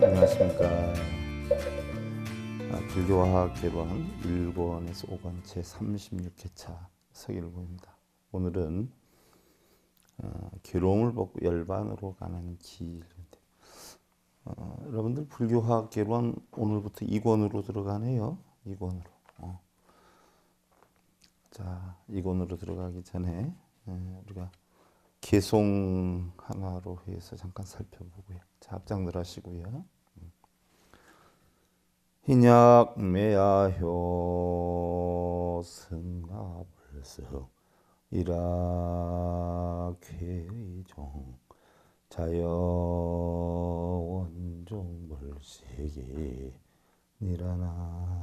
안녕하십니까. 불교화학 개론 1권에서 5권 제36회차 서길보입니다. 오늘은 괴로움을 벗고 열반으로 가는 길인데, 여러분들 불교화학 개론 오늘부터 2권으로 들어가네요. 2권으로. 자, 2권으로 들어가기 전에 우리가 개송 하나로 해서 잠깐 살펴보고요. 자, 합장들 하시고요. 희약 매야효 승하불성 일학회종 자여원종불식이 니라나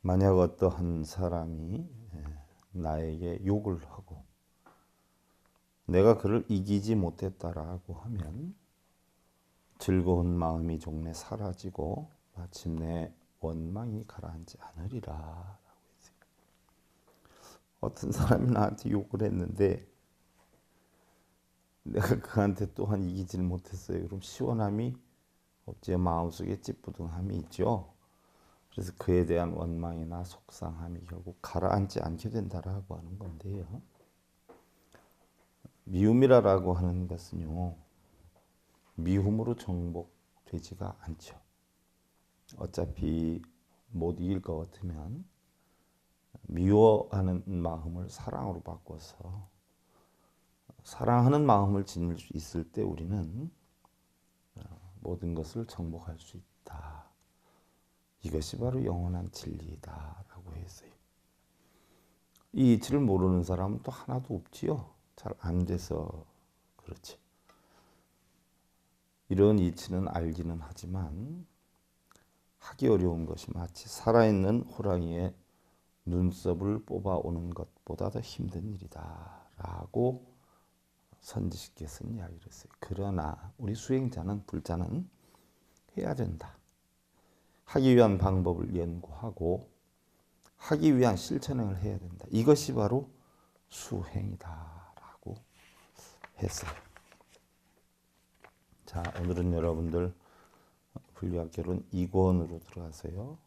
만약 어떠한 사람이 나에게 욕을 하고 내가 그를 이기지 못했다라고 하면 즐거운 마음이 종래 사라지고 마침내 원망이 가라앉지 않으리라 라고 했어요. 어떤 사람이 나한테 욕을 했는데 내가 그한테 또한 이기질 못했어요. 그럼 시원함이 없지, 마음속에 찌뿌둥함이 있죠. 그래서 그에 대한 원망이나 속상함이 결국 가라앉지 않게 된다라고 하는 건데요. 미움이라고 하는 것은요, 미움으로 정복되지가 않죠. 어차피 못 이길 것 같으면 미워하는 마음을 사랑으로 바꿔서 사랑하는 마음을 지닐 수 있을 때 우리는 모든 것을 정복할 수 있다. 이것이 바로 영원한 진리다라고 했어요. 이 이치를 모르는 사람은 또 하나도 없지요. 잘 안 돼서 그렇지. 이런 이치는 알기는 하지만 하기 어려운 것이 마치 살아있는 호랑이의 눈썹을 뽑아오는 것보다 더 힘든 일이다 라고 선지식께서는 이야기를 했어요. 그러나 우리 수행자는 불자는 해야 된다. 하기 위한 방법을 연구하고 하기 위한 실천을 해야 된다. 이것이 바로 수행이다라고 했어요. 자, 오늘은 여러분들 불교학개론 2권으로 들어가세요.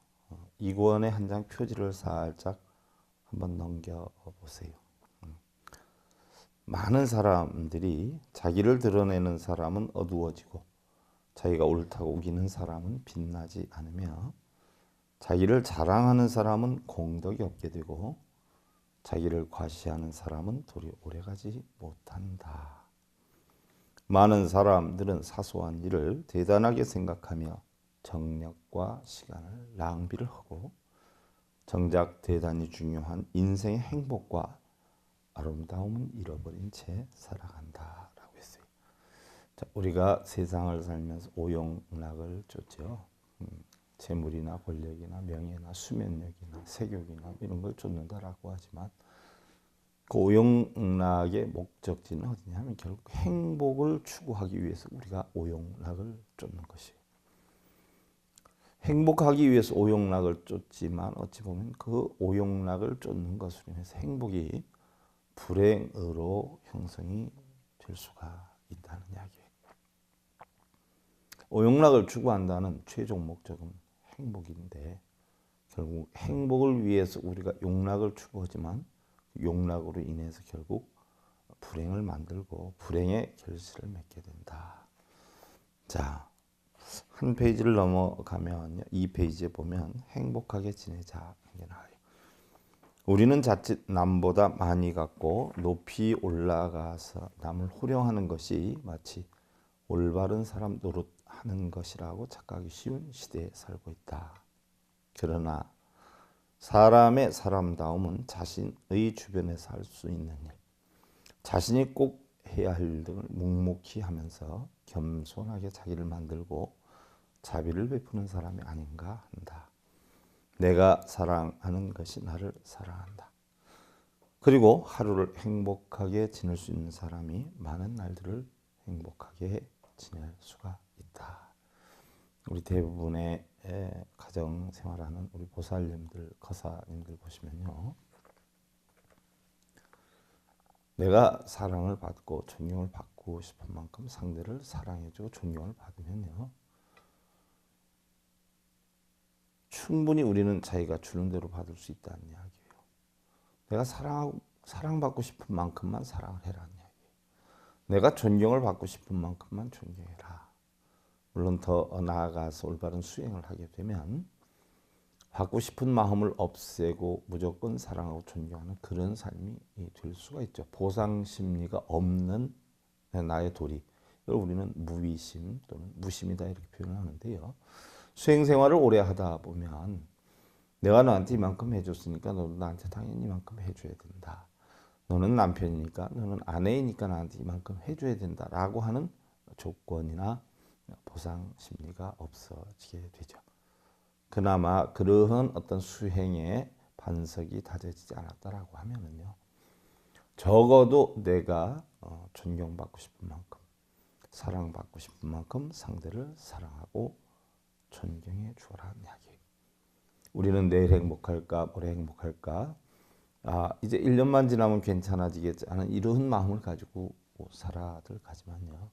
2권의 한 장 표지를 살짝 한번 넘겨보세요. 많은 사람들이 자기를 드러내는 사람은 어두워지고 자기가 옳다고 우기는 사람은 빛나지 않으며 자기를 자랑하는 사람은 공덕이 없게 되고 자기를 과시하는 사람은 도리 오래가지 못한다. 많은 사람들은 사소한 일을 대단하게 생각하며 정력과 시간을 낭비를 하고 정작 대단히 중요한 인생의 행복과 아름다움은 잃어버린 채 살아간다 라고 했어요. 자, 우리가 세상을 살면서 오용락을 쫓죠. 재물이나 권력이나 명예나 수면력이나 세욕이나 이런 걸 쫓는다라고 하지만 그 오용락의 목적지는 어디냐면 결국 행복을 추구하기 위해서 우리가 오용락을 쫓는 것이에요. 행복하기 위해서 오용락을 쫓지만 어찌 보면 그 오용락을 쫓는 것으로 인해서 행복이 불행으로 형성이 될 수가 있다는 이야기예요. 오용락을 추구한다는 최종 목적은 행복인데 결국 행복을 위해서 우리가 용락을 추구하지만 용락으로 인해서 결국 불행을 만들고 불행의 결실을 맺게 된다. 자, 한 페이지를 넘어가면 이 페이지에 보면 행복하게 지내자 이게 나와요. 우리는 자칫 남보다 많이 갖고 높이 올라가서 남을 호령하는 것이 마치 올바른 사람 노릇하는 것이라고 착각하기 쉬운 시대에 살고 있다. 그러나 사람의 사람다움은 자신의 주변에서 할 수 있는 일, 자신이 꼭 해야 할 일 등을 묵묵히 하면서 겸손하게 자기를 만들고 자비를 베푸는 사람이 아닌가 한다. 내가 사랑하는 것이 나를 사랑한다. 그리고 하루를 행복하게 지낼 수 있는 사람이 많은 날들을 행복하게 지낼 수가 있다. 우리 대부분의 가정 생활하는 우리 보살님들, 거사님들 보시면요, 내가 사랑을 받고 존경을 받고 싶은 만큼 상대를 사랑해주고 존경을 받으면요, 충분히 우리는 자기가 주는 대로 받을 수 있다는 이야기예요. 내가 사랑받고 싶은 만큼만 사랑을 해라는 이야기예요. 내가 존경을 받고 싶은 만큼만 존경해라. 물론 더 나아가서 올바른 수행을 하게 되면 받고 싶은 마음을 없애고 무조건 사랑하고 존경하는 그런 삶이 될 수가 있죠. 보상 심리가 없는 나의 도리. 이걸 우리는 무위심 또는 무심이다 이렇게 표현을 하는데요. 수행 생활을 오래 하다 보면 내가 너한테 이만큼 해줬으니까 너도 나한테 당연히 이만큼 해줘야 된다. 너는 남편이니까, 너는 아내이니까 나한테 이만큼 해줘야 된다라고 하는 조건이나 보상 심리가 없어지게 되죠. 그나마 그러한 어떤 수행의 반석이 다져지지 않았다라고 하면은요, 적어도 내가 존경받고 싶은 만큼, 사랑받고 싶은 만큼 상대를 사랑하고 존경해 주어라는 이야기예요. 우리는 내일 행복할까, 모레 행복할까, 이제 1년만 지나면 괜찮아지겠지 하는 이런 마음을 가지고 살아들 가지만요,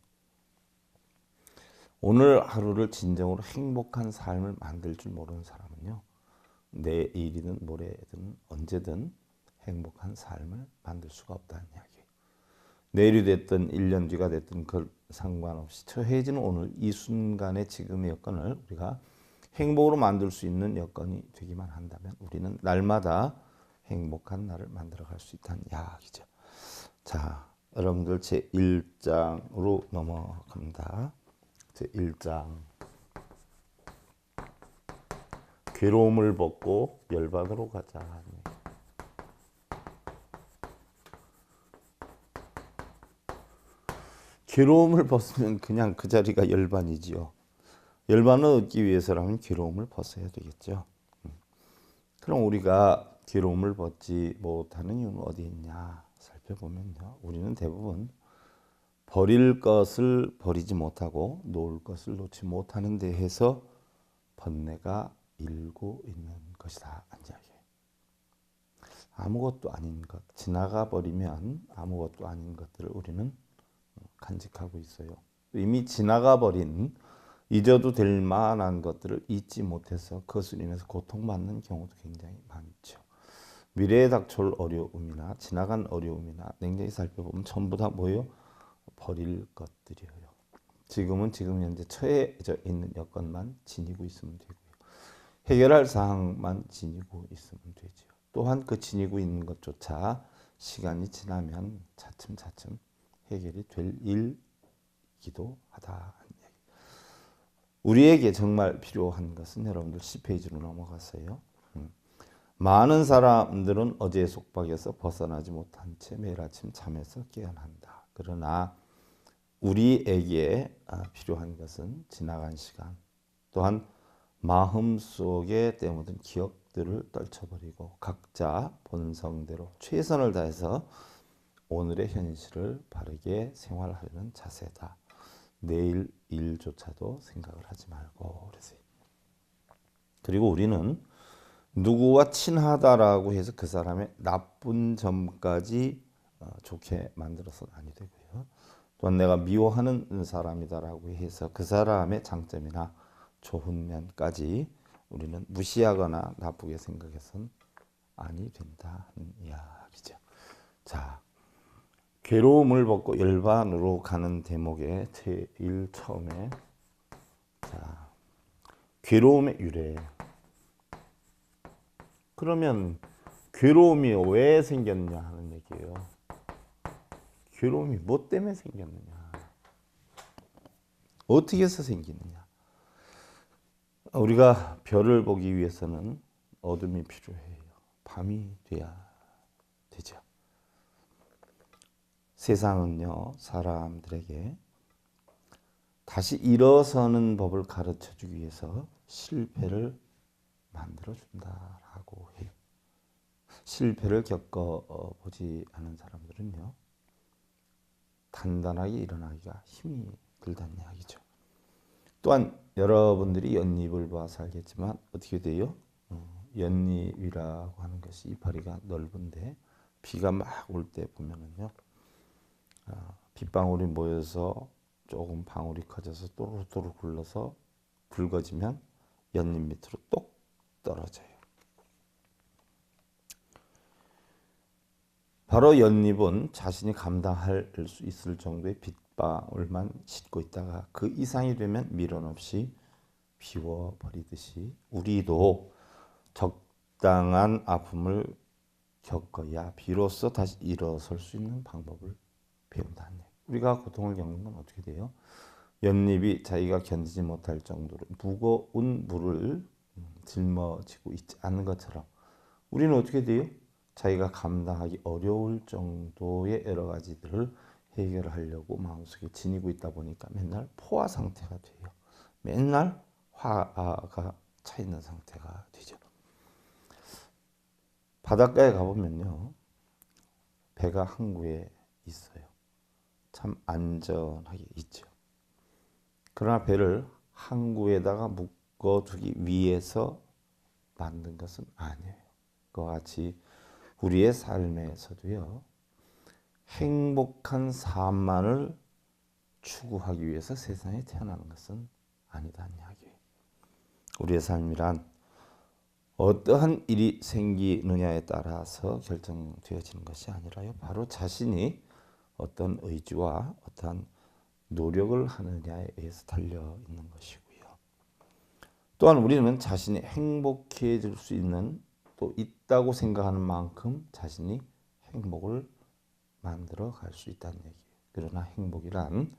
오늘 하루를 진정으로 행복한 삶을 만들 줄 모르는 사람은요, 내일이든 모레든 언제든 행복한 삶을 만들 수가 없다는 이야기예요. 내일이 됐든 1년 뒤가 됐든 그 상관없이 처해지는 오늘 이 순간의 지금의 여건을 우리가 행복으로 만들 수 있는 여건이 되기만 한다면 우리는 날마다 행복한 날을 만들어갈 수 있다는 이야기죠. 자, 여러분들 제1장으로 넘어갑니다. 제1장 괴로움을 벗고 열반으로 가자. 괴로움을 벗으면 그냥 그 자리가 열반이지요. 열반을 얻기 위해서라면 괴로움을 벗어야 되겠죠. 그럼 우리가 괴로움을 벗지 못하는 이유는 어디 있냐 살펴보면요, 우리는 대부분 버릴 것을 버리지 못하고 놓을 것을 놓지 못하는 데에서 번뇌가 일고 있는 것이다. 이야기예요. 아무것도 아닌 것, 지나가 버리면 아무것도 아닌 것들을 우리는 간직하고 있어요. 이미 지나가 버린, 잊어도 될 만한 것들을 잊지 못해서 그것으로 인해서 고통받는 경우도 굉장히 많죠. 미래에 닥쳐올 어려움이나 지나간 어려움이나 냉정히 살펴보면 전부 다 뭐예요? 버릴 것들이에요. 지금은 지금 현재 처해져 있는 여건만 지니고 있으면 되고요. 해결할 사항만 지니고 있으면 되죠. 또한 그 지니고 있는 것조차 시간이 지나면 차츰차츰 해결이 될 일이기도 하다. 우리에게 정말 필요한 것은 여러분들 10페이지로 넘어갔어요. 많은 사람들은 어제의 속박에서 벗어나지 못한 채 매일 아침 잠에서 깨어난다. 그러나 우리에게 필요한 것은 지나간 시간, 또한 마음속에 때묻은 기억들을 떨쳐버리고 각자 본성대로 최선을 다해서 오늘의 현실을 바르게 생활하려는 자세다. 내일 일조차도 생각을 하지 말고 그러세요. 그리고 우리는 누구와 친하다라고 해서 그 사람의 나쁜 점까지 좋게 만들어서는 아니 되고요. 또한 내가 미워하는 사람이다라고 해서 그 사람의 장점이나 좋은 면까지 우리는 무시하거나 나쁘게 생각해서는 아니 된다는 이야기죠. 자, 괴로움을 벗고 열반으로 가는 대목의 제일 처음에, 자, 괴로움의 유래. 그러면 괴로움이 왜 생겼냐 하는 얘기예요. 괴로움이 뭐 때문에 생겼느냐, 어떻게 해서 생기느냐. 우리가 별을 보기 위해서는 어둠이 필요해요. 밤이 돼야 되죠. 세상은요, 사람들에게 다시 일어서는 법을 가르쳐 주기 위해서 실패를 만들어 준다라고 해요. 실패를 겪어보지 않은 사람들은요, 단단하게 일어나기가 힘이 들다는 이야기죠. 또한 여러분들이 연잎을 봐서 알겠지만 어떻게 돼요? 연잎이라고 하는 것이 이파리가 넓은데 비가 막 올 때 보면은요, 빗방울이 모여서 조금 방울이 커져서 또르르 굴러서 굵어지면 연잎 밑으로 똑 떨어져요. 바로 연잎은 자신이 감당할 수 있을 정도의 빗방울만 싣고 있다가 그 이상이 되면 미련 없이 비워버리듯이 우리도 적당한 아픔을 겪어야 비로소 다시 일어설 수 있는 방법을 배운다는 얘기예요. 우리가 고통을 겪는 건 어떻게 돼요? 연잎이 자기가 견디지 못할 정도로 무거운 물을 짊어지고 있지 않은 것처럼 우리는 어떻게 돼요? 자기가 감당하기 어려울 정도의 여러 가지들을 해결하려고 마음속에 지니고 있다 보니까 맨날 포화 상태가 돼요. 맨날 화가 차 있는 상태가 되죠. 바닷가에 가보면요, 배가 항구에 있어요. 참 안전하게 있죠. 그러나 배를 항구에다가 묶어두기 위해서 만든 것은 아니에요. 그와 같이 우리의 삶에서도요, 행복한 삶만을 추구하기 위해서 세상에 태어나는 것은 아니다는 이야기예요. 우리의 삶이란 어떠한 일이 생기느냐에 따라서 결정되어지는 것이 아니라요, 바로 자신이 어떤 의지와 어떠한 노력을 하느냐에 의해서 달려 있는 것이고요. 또한 우리는 자신이 행복해질 수 있는 또 있다고 생각하는 만큼 자신이 행복을 만들어 갈 수 있다는 얘기예요. 그러나 행복이란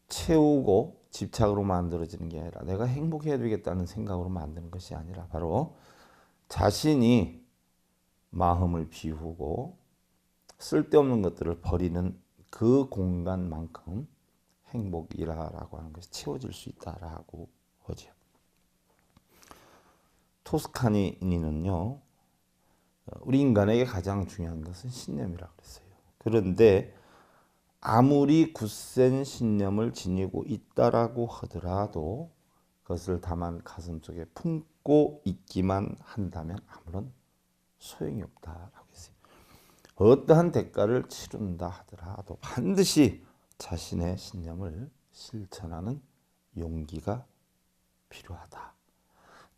채우고 집착으로 만들어지는 게 아니라 내가 행복해야 되겠다는 생각으로 만드는 것이 아니라 바로 자신이 마음을 비우고 쓸데없는 것들을 버리는 그 공간만큼 행복이라고 하는 것이 채워질 수 있다라고 하죠. 토스카니니는요, 우리 인간에게 가장 중요한 것은 신념이라고 그랬어요. 그런데 아무리 굳센 신념을 지니고 있다라고 하더라도 그것을 다만 가슴속에 품고 있기만 한다면 아무런 소용이 없다라고 했어요. 어떠한 대가를 치른다 하더라도 반드시 자신의 신념을 실천하는 용기가 필요하다.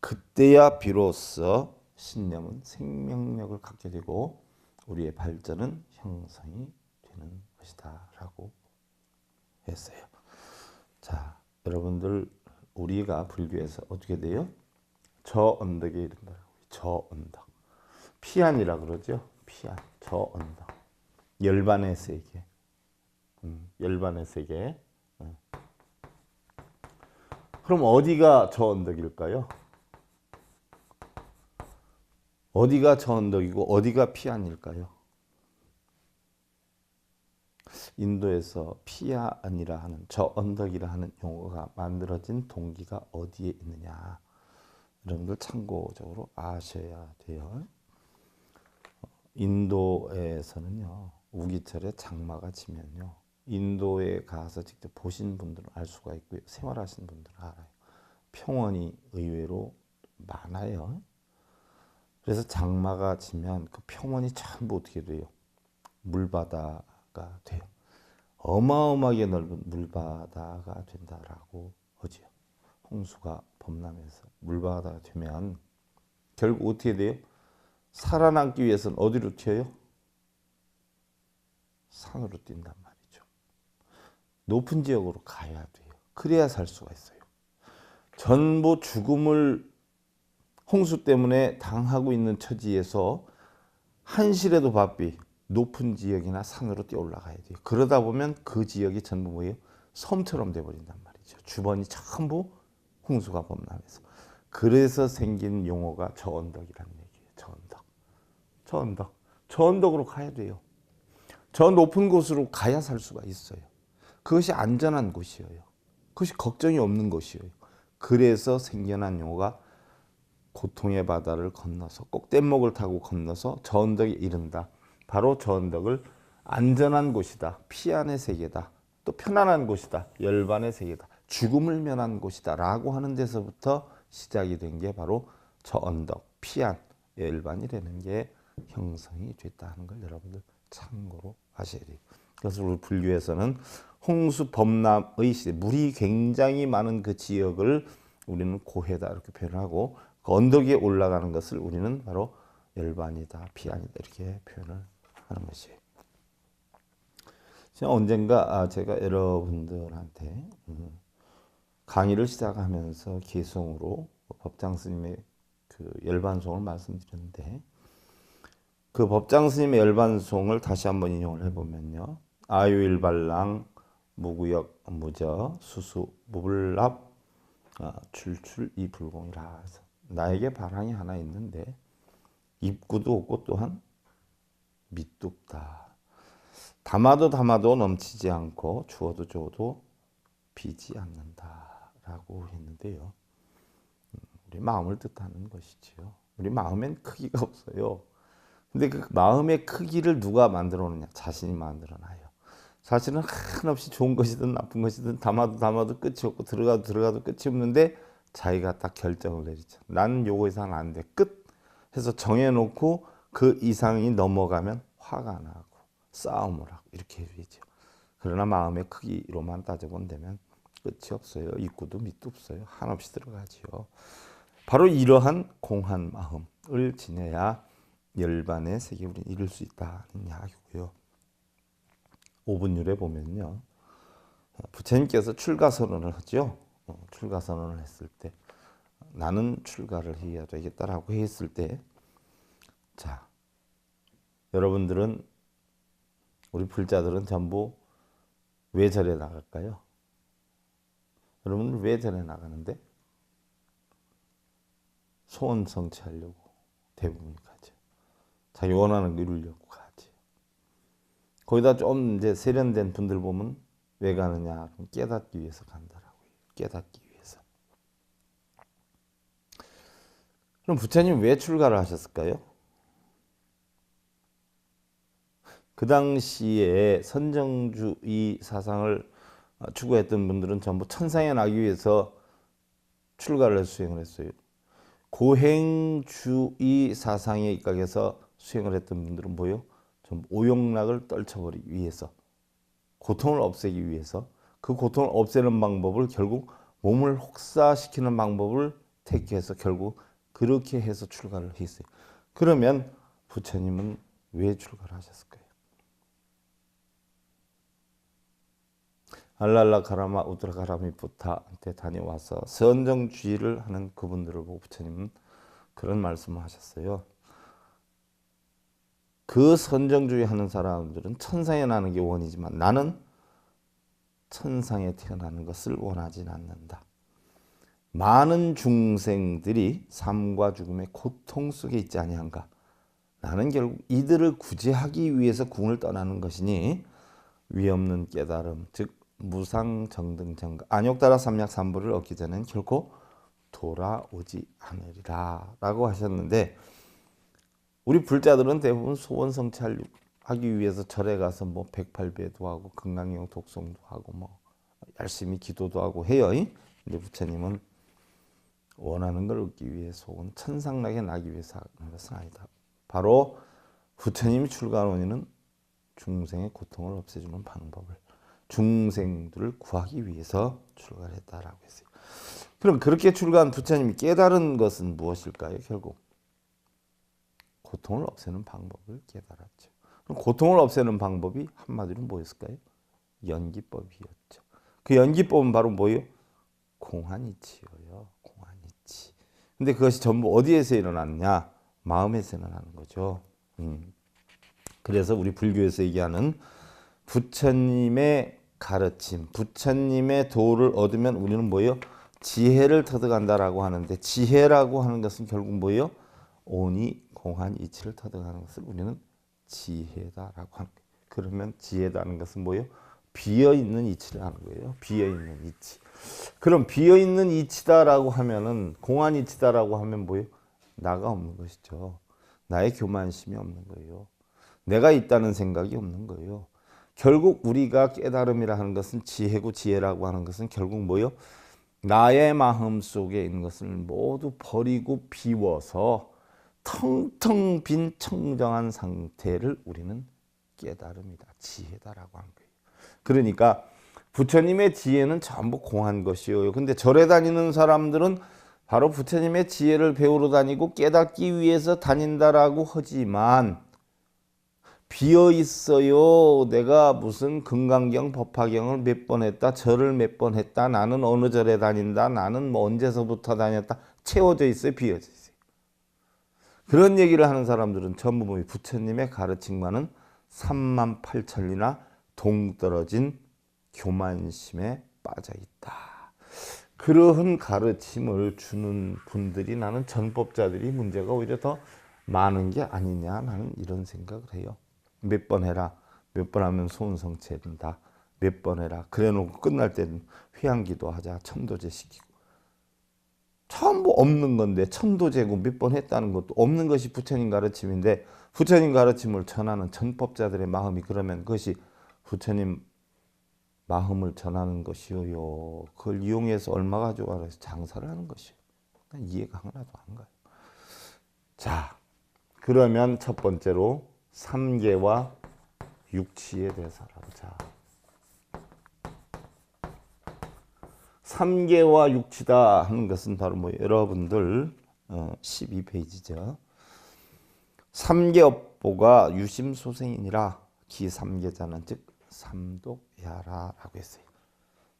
그때야 비로소 신념은 생명력을 갖게 되고 우리의 발전은 형성이 되는 것이다 라고 했어요. 자, 여러분들, 우리가 불교에서 어떻게 돼요? 저 언덕에 이른다. 저 언덕. 피안이라 그러죠. 피안. 저 언덕. 열반의 세계. 열반의 세계. 그럼 어디가 저 언덕일까요? 어디가 저 언덕이고 어디가 피안일까요? 인도에서 피안이라 하는 저 언덕이라 하는 용어가 만들어진 동기가 어디에 있느냐, 여러분들 참고적으로 아셔야 돼요. 인도에서는요, 우기철에 장마가 지면요, 인도에 가서 직접 보신 분들은 알 수가 있고요, 생활하신 분들은 알아요. 평원이 의외로 많아요. 그래서 장마가 지면 그 평원이 전부 어떻게 돼요? 물바다가 돼요. 어마어마하게 넓은 물바다가 된다라고 하죠. 홍수가 범람해서 물바다가 되면 결국 어떻게 돼요? 살아남기 위해서는 어디로 튀어요? 산으로 뛴단 말이죠. 높은 지역으로 가야 돼요. 그래야 살 수가 있어요. 전부 죽음을 홍수 때문에 당하고 있는 처지에서 한시라도 바삐 높은 지역이나 산으로 뛰어 올라가야 돼요. 그러다 보면 그 지역이 전부 뭐예요? 섬처럼 돼버린단 말이죠. 주변이 전부 홍수가 범람해서. 그래서 생긴 용어가 저 언덕이라는 얘기예요. 저 언덕. 저 언덕. 저 언덕으로 가야 돼요. 저 높은 곳으로 가야 살 수가 있어요. 그것이 안전한 곳이에요. 그것이 걱정이 없는 곳이에요. 그래서 생겨난 용어가 고통의 바다를 건너서 꼭뗏목을 타고 건너서 저 언덕에 이른다. 바로 저 언덕을 안전한 곳이다. 피안의 세계다. 또 편안한 곳이다. 열반의 세계다. 죽음을 면한 곳이다. 라고 하는 데서부터 시작이 된 게 바로 저 언덕, 피안, 열반이라는 게 형성이 됐다는 걸 여러분들 참고로 하셔야 돼요. 그래서 우리 불교에서는 홍수 범람의 시대, 물이 굉장히 많은 그 지역을 우리는 고해다 이렇게 표현하고 그 언덕 위에 올라가는 것을 우리는 바로 열반이다, 피안이다 이렇게 표현을 하는 것이에요. 언젠가 제가 여러분들한테 강의를 시작하면서 개송으로 법장 스님의 그 열반송을 말씀드렸는데 그 법장 스님의 열반송을 다시 한번 인용을 해보면요. 아유일발랑 무구역 무저 수수 무불납 출출 이불공이라 해서 나에게 바랑이 하나 있는데 입구도 없고 또한 밑도 없다. 담아도 담아도 넘치지 않고 주어도 줘도 비지 않는다라고 했는데요. 우리 마음을 뜻하는 것이지요. 우리 마음엔 크기가 없어요. 근데 그 마음의 크기를 누가 만들어 놓느냐? 자신이 만들어 놔요. 사실은 한없이 좋은 것이든 나쁜 것이든 담아도 끝이 없고 들어가도 끝이 없는데 자기가 딱 결정을 내리죠. 나는 요거 이상 안 돼. 끝 해서 정해놓고 그 이상이 넘어가면 화가 나고 싸움을 하고 이렇게 되죠. 그러나 마음의 크기로만 따져본다면 끝이 없어요. 입구도 밑도 없어요. 한없이 들어가지요. 바로 이러한 공한 마음을 지녀야 열반의 세계 우리는 이룰 수 있다는 이야기고요. 오분율에 보면요. 부처님께서 출가선언을 하죠. 출가선언을 했을 때 나는 출가를 해야 되겠다라고 했을 때 자, 여러분들은 우리 불자들은 전부 왜 절에 나갈까요? 여러분들 왜 절에 나가는데? 소원 성취하려고 대부분 가죠. 자기 원하는 거 이루려고 가지. 거기다 좀 이제 세련된 분들 보면 왜 가느냐? 깨닫기 위해서 간다라고요. 깨닫기 위해서. 그럼 부처님 왜 출가를 하셨을까요? 그 당시에 선정주의 사상을 추구했던 분들은 전부 천상에 나기 위해서 출가를 수행을 했어요. 고행주의 사상에 입각해서 수행을 했던 분들은 뭐요? 좀 오용락을 떨쳐버리기 위해서, 고통을 없애기 위해서 그 고통을 없애는 방법을 결국 몸을 혹사시키는 방법을 택해서 결국 그렇게 해서 출가를 했어요. 그러면 부처님은 왜 출가를 하셨을까요? 알랄라 가라마 우드라 가라미 부타한테 다녀와서 선정주의를 하는 그분들을 보고 부처님은 그런 말씀을 하셨어요. 그 선정주의 하는 사람들은 천상에 나는 게 원이지만 나는 천상에 태어나는 것을 원하진 않는다. 많은 중생들이 삶과 죽음의 고통 속에 있지 아니한가. 나는 결국 이들을 구제하기 위해서 궁을 떠나는 것이니 위 없는 깨달음, 즉 무상정등정가 안욕따라 삼약삼부를 얻기 전엔 결코 돌아오지 않으리라 라고 하셨는데 우리 불자들은 대부분 소원 성취하기 위해서 절에 가서 뭐 108배도 하고 금강경 독송도 하고 뭐 열심히 기도도 하고 해요. 근데 부처님은 원하는 걸 얻기 위해서 혹은 천상락에 나기 위해서 하는 것은 아니다. 바로 부처님이 출가한 원인은 중생의 고통을 없애주는 방법을 중생들을 구하기 위해서 출가를 했다라고 했어요. 그럼 그렇게 출가한 부처님이 깨달은 것은 무엇일까요? 결국 고통을 없애는 방법을 깨달았죠. 그럼 고통을 없애는 방법이 한마디로 뭐였을까요? 연기법이었죠. 그 연기법은 바로 뭐예요? 공한이치예요. 공한이치. 근데 그것이 전부 어디에서 일어났냐? 마음에서 일어나는 거죠. 그래서 우리 불교에서 얘기하는 부처님의 가르침, 부처님의 도를 얻으면 우리는 뭐예요? 지혜를 터득한다라고 하는데 지혜라고 하는 것은 결국 뭐예요? 오니 공한 이치를 터득하는 것을 우리는 지혜다라고 하는 거예요. 그러면 지혜다는 것은 뭐예요? 비어있는 이치를 하는 거예요. 비어있는 이치. 그럼 비어있는 이치다라고 하면은 공한 이치다라고 하면 뭐예요? 나가 없는 것이죠. 나의 교만심이 없는 거예요. 내가 있다는 생각이 없는 거예요. 결국 우리가 깨달음이라 하는 것은 지혜고 지혜라고 하는 것은 결국 뭐요? 나의 마음 속에 있는 것을 모두 버리고 비워서 텅텅 빈 청정한 상태를 우리는 깨달음이다, 지혜다라고 하는 거예요. 그러니까 부처님의 지혜는 전부 공한 것이요. 근데 절에 다니는 사람들은 바로 부처님의 지혜를 배우러 다니고 깨닫기 위해서 다닌다라고 하지만 비어 있어요. 내가 무슨 금강경, 법화경을 몇 번 했다, 절을 몇 번 했다, 나는 어느 절에 다닌다, 나는 뭐 언제서부터 다녔다, 채워져 있어요, 비어져 있어요. 그런 얘기를 하는 사람들은 전부 뭐 부처님의 가르침과는 38,000리나 동떨어진 교만심에 빠져 있다. 그러한 가르침을 주는 분들이, 나는 전법자들이 문제가 오히려 더 많은 게 아니냐, 나는 이런 생각을 해요. 몇 번 해라, 몇 번 하면 소원성취해야 된다, 몇 번 해라, 그래 놓고 끝날 때는 회양기도 하자, 천도제 시키고, 전부 없는 건데 천도제고 몇 번 했다는 것도 없는 것이 부처님 가르침인데, 부처님 가르침을 전하는 전법자들의 마음이 그러면 그것이 부처님 마음을 전하는 것이요, 그걸 이용해서 얼마 가져와서 장사를 하는 것이요. 이해가 하나도 안 가요. 자, 그러면 첫 번째로 삼계와 육치에 대해서 알아보자. 삼계와 육치다 하는 것은 바로 뭐 여러분들 12페이지죠. 삼계업보가 유심소생이니라 기삼계자는 즉 삼독야라라고 했어요.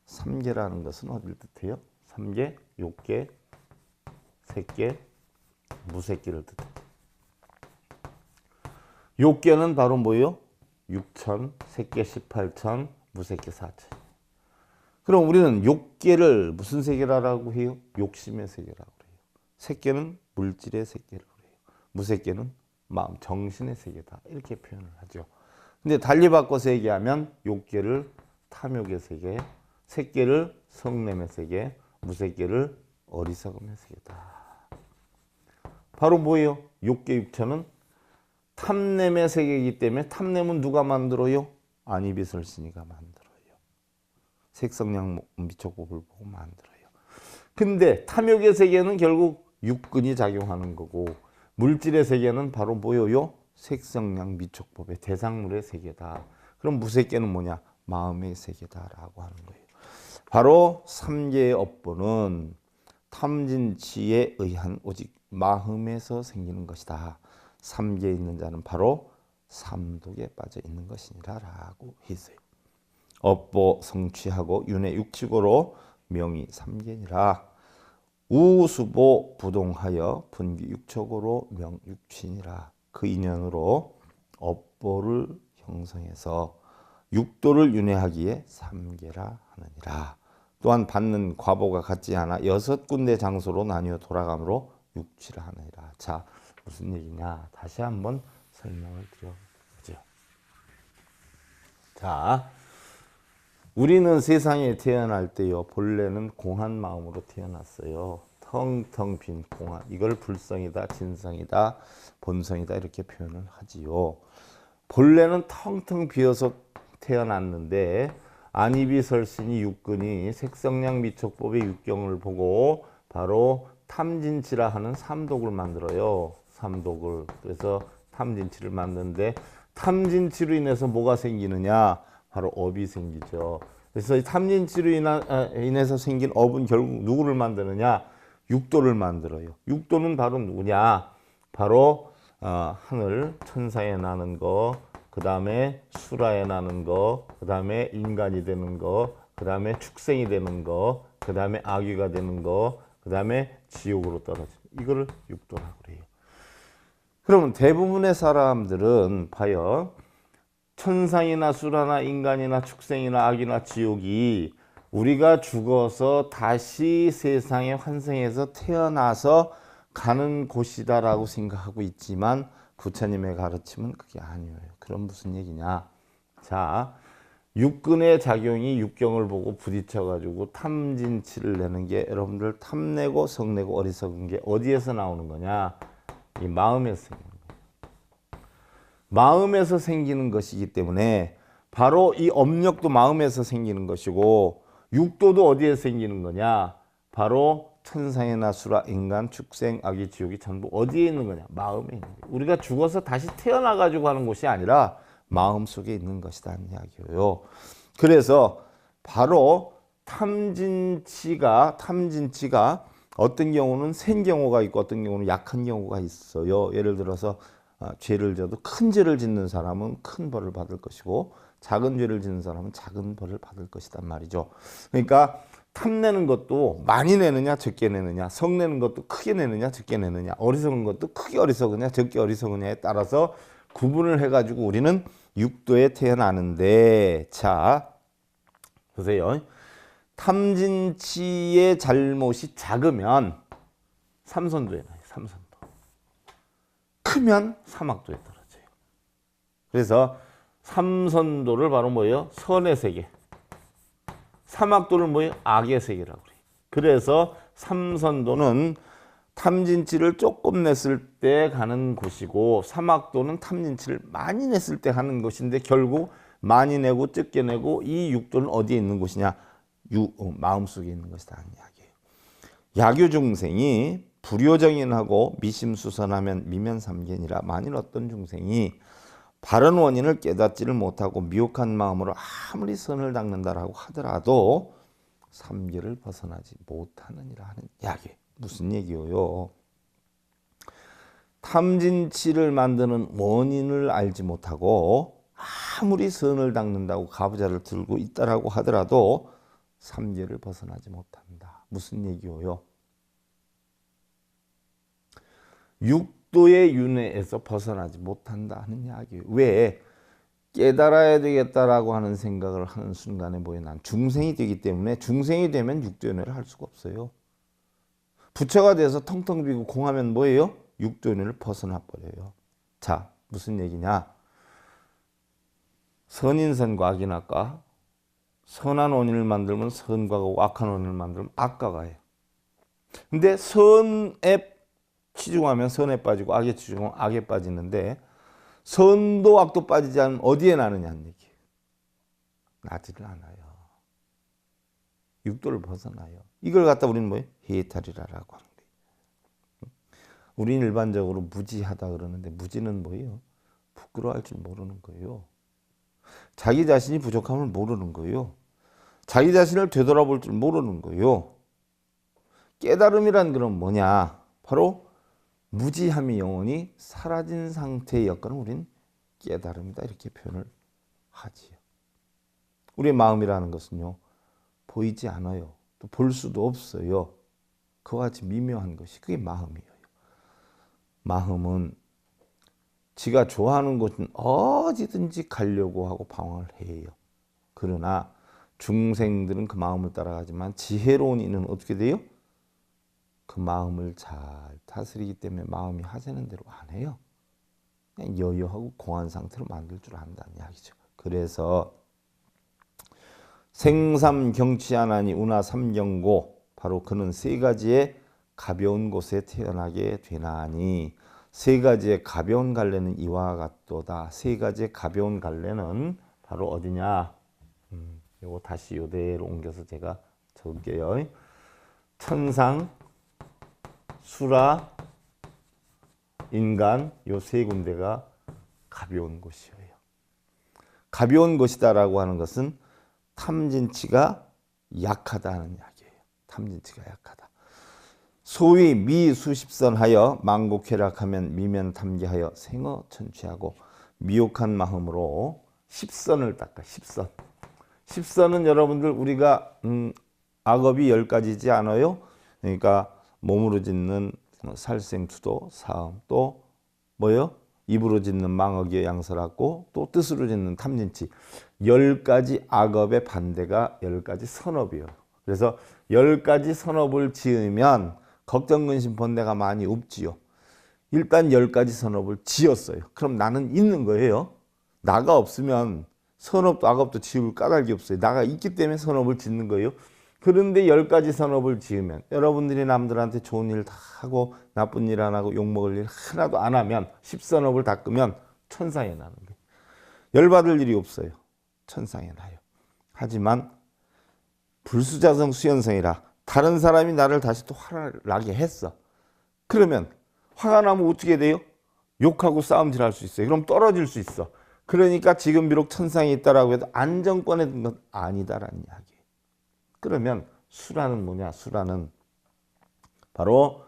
삼계라는 것은 어딜 뜻해요? 삼계, 욕계, 색계, 무색계를 뜻해요. 욕계는 바로 뭐예요? 6천, 색계 18천, 무색계 4천. 그럼 우리는 욕계를 무슨 세계라고 해요? 욕심의 세계라고 해요. 색계는 물질의 세계라고 해요. 무색계는 마음, 정신의 세계다, 이렇게 표현을 하죠. 근데 달리 바꿔서 얘기하면 욕계를 탐욕의 세계, 색계를 성냄의 세계, 무색계를 어리석음의 세계다. 바로 뭐예요? 욕계 육천은 탐냄의 세계이기 때문에, 탐냄은 누가 만들어요? 안이비설신이가 만들어요. 색성량 미촉법을 보고 만들어요. 근데 탐욕의 세계는 결국 육근이 작용하는 거고, 물질의 세계는 바로 뭐예요? 색성량 미촉법의 대상물의 세계다. 그럼 무색계는 뭐냐? 마음의 세계다라고 하는 거예요. 바로 삼계의 업보는 탐진치에 의한 오직 마음에서 생기는 것이다. 삼계에 있는 자는 바로 삼독에 빠져 있는 것이니라 라고 했어요. 업보 성취하고 윤회 육치고로 명이 삼계니라. 우수보 부동하여 분기 육척으로 명육친이라. 그 인연으로 업보를 형성해서 육도를 윤회하기에 삼계라 하느니라. 또한 받는 과보가 같지 않아 6군데 장소로 나뉘어 돌아가므로 육치라 하느니라. 자, 무슨 얘기냐? 다시 한번 설명을 드려보죠. 자, 우리는 세상에 태어날 때요, 본래는 공한 마음으로 태어났어요. 텅텅 빈 공한. 이걸 불성이다, 진성이다, 본성이다 이렇게 표현을 하지요. 본래는 텅텅 비어서 태어났는데 안이비설신이 육근이 색성량 미촉법의 육경을 보고 바로 탐진치라 하는 삼독을 만들어요. 삼독을. 그래서 탐진치를 만드는데, 탐진치로 인해서 뭐가 생기느냐? 바로 업이 생기죠. 그래서 이 탐진치로 인해서 생긴 업은 결국 누구를 만드느냐? 육도를 만들어요. 육도는 바로 누구냐? 바로 하늘 천사에 나는 거, 그 다음에 수라에 나는 거, 그 다음에 인간이 되는 거, 그 다음에 축생이 되는 거, 그 다음에 아귀가 되는 거, 그 다음에 지옥으로 떨어지는, 이거를 육도라고 그래요. 그러면 대부분의 사람들은 봐요. 천상이나 수라나 인간이나 축생이나 악이나 지옥이 우리가 죽어서 다시 세상에 환생해서 태어나서 가는 곳이다라고 생각하고 있지만, 부처님의 가르침은 그게 아니에요. 그럼 무슨 얘기냐? 자, 육근의 작용이 육경을 보고 부딪혀가지고 탐진치를 내는 게, 여러분들 탐내고 성내고 어리석은 게 어디에서 나오는 거냐? 이 마음에서 생기는 거예요. 마음에서 생기는 것이기 때문에 바로 이 업력도 마음에서 생기는 것이고 육도도 어디에서 생기는 거냐? 바로 천상의 나수라 인간 축생 악의 지옥이 전부 어디에 있는 거냐? 마음에 있는 거예요. 우리가 죽어서 다시 태어나 가지고 하는 것이 아니라 마음 속에 있는 것이라는 이야기예요. 그래서 바로 탐진치가 어떤 경우는 센 경우가 있고 어떤 경우는 약한 경우가 있어요. 예를 들어서 죄를 져도 큰 죄를 짓는 사람은 큰 벌을 받을 것이고 작은 죄를 짓는 사람은 작은 벌을 받을 것이란 말이죠. 그러니까 탐내는 것도 많이 내느냐 적게 내느냐, 성내는 것도 크게 내느냐 적게 내느냐, 어리석은 것도 크게 어리석으냐 적게 어리석으냐에 따라서 구분을 해가지고 우리는 육도에 태어나는데, 자 보세요. 탐진치의 잘못이 작으면 삼선도에 나요. 삼선도. 크면 사막도에 떨어져요. 그래서 삼선도를 바로 뭐예요? 선의 세계. 사막도를 뭐예요? 악의 세계라고 그래요. 그래서 삼선도는 탐진치를 조금 냈을 때 가는 곳이고 사막도는 탐진치를 많이 냈을 때 가는 곳인데 결국 많이 내고 적게 내고 이 육도는 어디에 있는 곳이냐? 마음속에 있는 것이다 하는 이야기예요. 야교 중생이 불효정인하고 미심수선하면 미면삼견이라 만일 어떤 중생이 바른 원인을 깨닫지를 못하고 미혹한 마음으로 아무리 선을 닦는다라고 하더라도 삼계를 벗어나지 못하느니라 하는 이야기. 무슨 얘기예요? 탐진치를 만드는 원인을 알지 못하고 아무리 선을 닦는다고 가부좌를 들고 있다라고 하더라도 삼계를 벗어나지 못한다. 무슨 얘기예요? 육도의 윤회에서 벗어나지 못한다 하는 이야기예요. 왜? 깨달아야 되겠다라고 하는 생각을 하는 순간에 뭐예요? 난 중생이 되기 때문에 중생이 되면 육도윤회를 할 수가 없어요. 부처가 돼서 텅텅 비고 공하면 뭐예요? 육도윤회를 벗어나 버려요. 자, 무슨 얘기냐? 선인선과 악인악과 선한 원인을 만들면 선과 가고 악한 원인을 만들면 악과 가요. 근데 선에 치중하면 선에 빠지고 악에 치중하면 악에 빠지는데 선도 악도 빠지지 않으면 어디에 나느냐는 얘기예요. 나지를 않아요. 육도를 벗어나요. 이걸 갖다 우리는 뭐예요? 해탈이라고 하는 거예요. 우리는 일반적으로 무지하다 그러는데 무지는 뭐예요? 부끄러워할 줄 모르는 거예요. 자기 자신이 부족함을 모르는 거예요. 자기 자신을 되돌아볼 줄 모르는 거예요. 깨달음이란 그럼 뭐냐? 바로 무지함이 영원히 사라진 상태의 여건을 우리는 깨달음이다 이렇게 표현을 하지요. 우리의 마음이라는 것은요. 보이지 않아요. 또 볼 수도 없어요. 그와 같이 미묘한 것이 그게 마음이에요. 마음은 지가 좋아하는 곳은 어디든지 가려고 하고 방황을 해요. 그러나 중생들은 그 마음을 따라가지만 지혜로운 이는 어떻게 돼요? 그 마음을 잘 다스리기 때문에 마음이 하자는 대로 안 해요. 그냥 여유하고 공한 상태로 만들 줄 안다는 이야기죠. 그래서 생삼경치하나니 운하삼경고 바로 그는 세 가지의 가벼운 곳에 태어나게 되나니 세 가지의 가벼운 갈래는 이와 같도다. 세 가지의 가벼운 갈래는 바로 어디냐? 요거 다시 요대로 옮겨서 제가 적을게요. 천상, 수라, 인간 요 세 군데가 가벼운 곳이에요. 가벼운 곳이다라고 하는 것은 탐진치가 약하다는 이야기예요. 탐진치가 약하다. 소위 미수십선하여 망곡회락하면 미면탐계하여 생어천취하고 미혹한 마음으로 십선을 닦아. 십선. 십선은 여러분들 우리가 악업이 10가지지 않아요? 그러니까 몸으로 짓는 살생투도, 사음, 또 뭐요? 입으로 짓는 망어기의 양설하고 또 뜻으로 짓는 탐진치. 10가지 악업의 반대가 10가지 선업이에요. 그래서 10가지 선업을 지으면 걱정, 근심, 번뇌가 많이 없지요. 일단 10가지 선업을 지었어요. 그럼 나는 있는 거예요. 나가 없으면 선업도 악업도 지을 까닭이 없어요. 나가 있기 때문에 선업을 짓는 거예요. 그런데 10가지 선업을 지으면 여러분들이 남들한테 좋은 일 다 하고 나쁜 일 안 하고 욕먹을 일 하나도 안 하면 10선업을 닦으면 천상에 나는 거예요. 열받을 일이 없어요. 천상에 나요. 하지만 불수자성 수연성이라 다른 사람이 나를 다시 또 화를 나게 했어. 그러면 화가 나면 어떻게 돼요? 욕하고 싸움질할 수 있어요. 그럼 떨어질 수 있어. 그러니까 지금 비록 천상에 있다라고 해도 안정권에 든 건 아니다라는 이야기예요. 그러면 수라는 뭐냐? 수라는 바로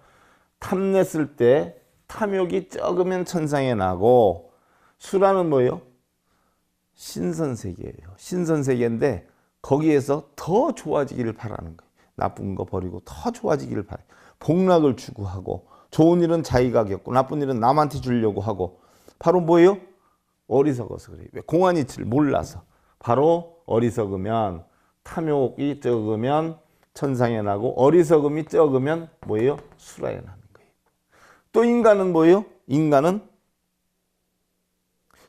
탐냈을 때 탐욕이 적으면 천상에 나고, 수라는 뭐예요? 신선세계예요. 신선세계인데 거기에서 더 좋아지기를 바라는 거예요. 나쁜 거 버리고 더 좋아지기를 바라요. 복락을 추구하고, 좋은 일은 자기가 겪고 나쁜 일은 남한테 주려고 하고, 바로 뭐예요? 어리석어서 그래요. 왜? 공안이치를 몰라서. 바로 어리석으면, 탐욕이 적으면 천상에 나고, 어리석음이 적으면 뭐예요? 수라에 나는 거예요. 또 인간은 뭐예요? 인간은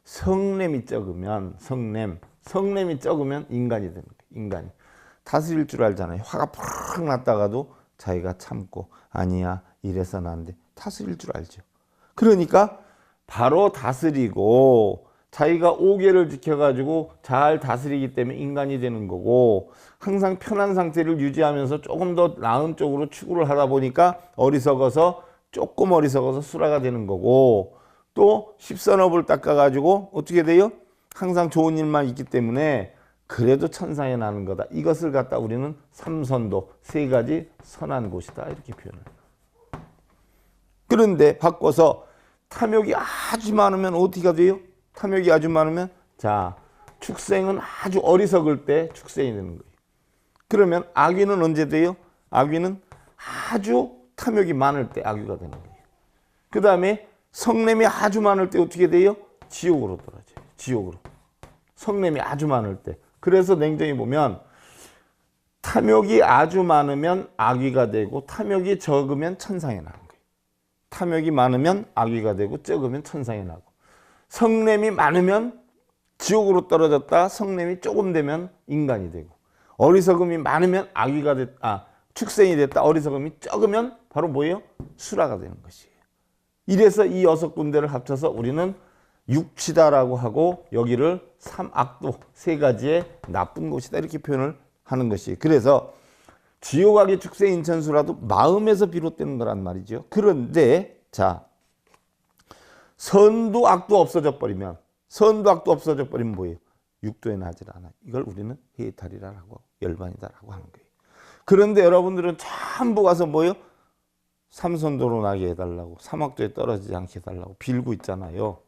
성냄이 적으면, 성냄이 적으면 인간이 되는 거예요. 인간이 다스릴 줄 알잖아요. 화가 팍 났다가도 자기가 참고, 아니야 이래서는 안 돼, 다스릴 줄 알죠. 그러니까 바로 다스리고, 자기가 오계를 지켜가지고 잘 다스리기 때문에 인간이 되는 거고, 항상 편한 상태를 유지하면서 조금 더 나은 쪽으로 추구를 하다 보니까 조금 어리석어서 수라가 되는 거고, 또 십선업을 닦아가지고 어떻게 돼요? 항상 좋은 일만 있기 때문에 그래도 천상에 나는 거다. 이것을 갖다 우리는 삼선도, 세 가지 선한 곳이다, 이렇게 표현해요. 그런데 바꿔서 탐욕이 아주 많으면 어떻게 돼요? 탐욕이 아주 많으면, 자, 축생은 아주 어리석을 때 축생이 되는 거예요. 그러면 악귀는 언제 돼요? 악귀는 아주 탐욕이 많을 때 악귀가 되는 거예요. 그 다음에 성냄이 아주 많을 때 어떻게 돼요? 지옥으로 떨어져요. 지옥으로. 성냄이 아주 많을 때. 그래서 냉정히 보면 탐욕이 아주 많으면 악귀가 되고, 탐욕이 적으면 천상에 나는 거예요. 탐욕이 많으면 악귀가 되고, 적으면 천상에 나고, 성냄이 많으면 지옥으로 떨어졌다, 성냄이 조금 되면 인간이 되고, 어리석음이 많으면 축생이 됐다, 어리석음이 적으면 바로 뭐예요? 수라가 되는 것이에요. 이래서 이 6군데를 합쳐서 우리는 육치다라고 하고, 여기를 삼악도, 세 가지의 나쁜 곳이다, 이렇게 표현을 하는 것이에요. 그래서 지옥악의 축생 인천수라도 마음에서 비롯되는 거란 말이죠. 그런데 자, 선도 악도 없어져 버리면 뭐예요? 육도에 나질 않아요. 이걸 우리는 해탈이라고, 열반이다라고 하는 거예요. 그런데 여러분들은 전부 가서 뭐예요? 삼선도로 나게 해달라고, 삼악도에 떨어지지 않게 해달라고 빌고 있잖아요.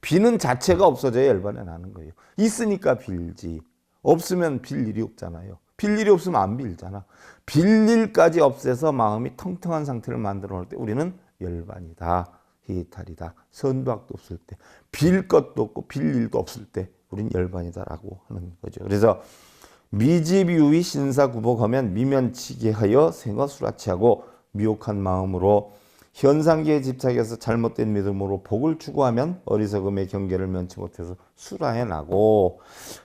비는 자체가 없어져야 열반에 나는 거예요. 있으니까 빌지, 없으면 빌 일이 없잖아요. 빌 일이 없으면 안 빌잖아. 빌 일까지 없애서 마음이 텅텅한 상태를 만들어 놓을 때 우리는 열반이다, 해탈이다. 선도 악도 없을 때, 빌 것도 없고 빌 일도 없을 때 우리는 열반이다라고 하는 거죠. 그래서 미지비유의 신사구복하면 미면치게 하여 생어 수라치하고, 미혹한 마음으로 현상계에 집착해서 잘못된 믿음으로 복을 추구하면 어리석음의 경계를 면치 못해서 수라에 나고,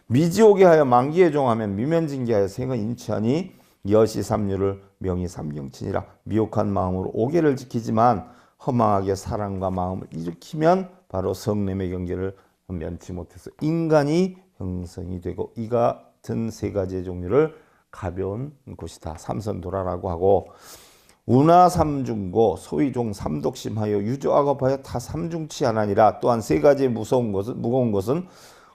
미지오게 하여 만기에 종하면 미면징계하여 생어 인치하니 여시삼류를 명의 삼경친이라. 미혹한 마음으로 오계를 지키지만 허망하게 사랑과 마음을 일으키면 바로 성냄의 경계를 면치 못해서 인간이 형성이 되고, 이 같은 세 가지의 종류를 가벼운 곳이다, 삼선도라라고 하고, 운하 삼중고 소위종 삼독심하여 유조악업하여 타 삼중치 하나니라. 또한 세 가지의 무거운 것은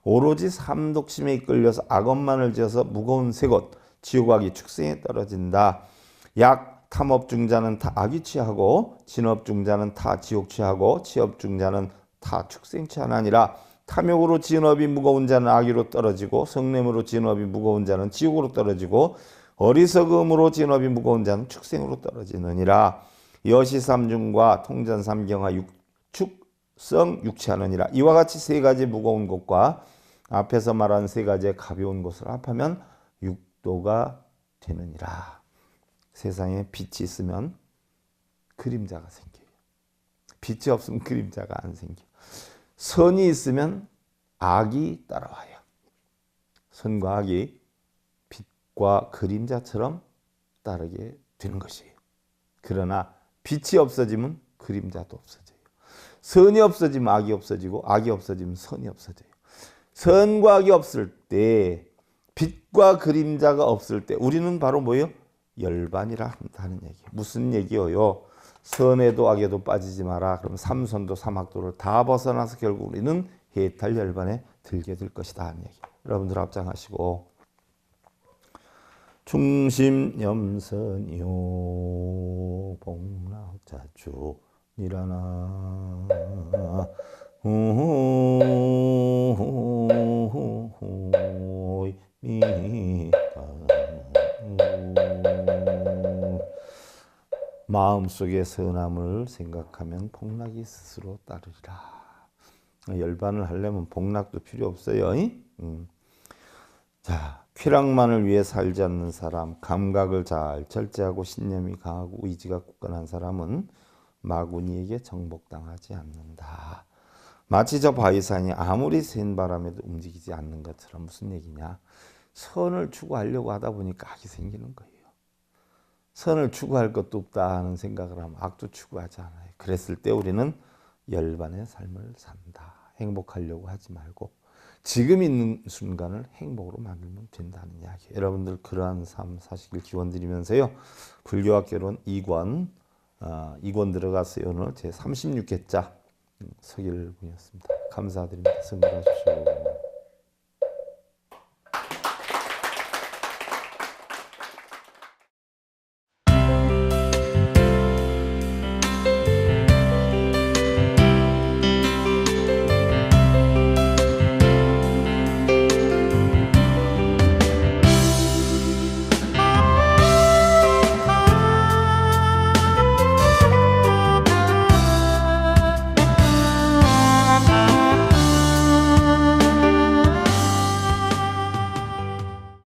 오로지 삼독심에 이끌려서 악업만을 지어서 무거운 세 곳, 지옥악이 축생에 떨어진다. 약 탐업중자는 타 악이 취하고, 진업중자는 타 지옥 취하고, 치업중자는 타 축생 취하나니라. 탐욕으로 지은 업이 무거운 자는 악위로 떨어지고, 성냄으로 지은 업이 무거운 자는 지옥으로 떨어지고, 어리석음으로 지은 업이 무거운 자는 축생으로 떨어지느니라. 여시삼중과 통전삼경하 축성 육치하느니라. 이와 같이 세 가지 무거운 것과 앞에서 말한 세 가지의 가벼운 것을 합하면 육도가 되느니라. 세상에 빛이 있으면 그림자가 생겨요. 빛이 없으면 그림자가 안 생겨요. 선이 있으면 악이 따라와요. 선과 악이 빛과 그림자처럼 따르게 되는 것이에요. 그러나 빛이 없어지면 그림자도 없어져요. 선이 없어지면 악이 없어지고 악이 없어지면 선이 없어져요. 선과 악이 없을 때, 빛과 그림자가 없을 때 우리는 바로 뭐예요? 열반이라 한다는 얘기예요. 무슨 얘기예요? 선에도 악에도 빠지지 마라. 그럼 삼선도 삼학도를 다 벗어나서 결국 우리는 해탈 열반에 들게 될 것이다 하는 얘기. 여러분들 합장하시고 충심염선요 복락자주 니라나 마음속에 선함을 생각하면 복락이 스스로 따르리라. 열반을 하려면 복락도 필요 없어요. 자, 쾌락만을 위해 살지 않는 사람, 감각을 잘 절제하고 신념이 강하고 의지가 굳건한 사람은 마구니에게 정복당하지 않는다. 마치 저 바위산이 아무리 센 바람에도 움직이지 않는 것처럼. 무슨 얘기냐? 선을 추구하려고 하다 보니까 악이 생기는 거예요. 선을 추구할 것도 없다 하는 생각을 하면 악도 추구하지 않아요. 그랬을 때 우리는 열반의 삶을 산다. 행복하려고 하지 말고 지금 있는 순간을 행복으로 만들면 된다는 이야기. 여러분들 그러한 삶 사시길 기원드리면서요. 불교학개론 2권 들어갔어요. 오늘 제 36회자 서길분이었습니다. 감사드립니다. 성불하십시오.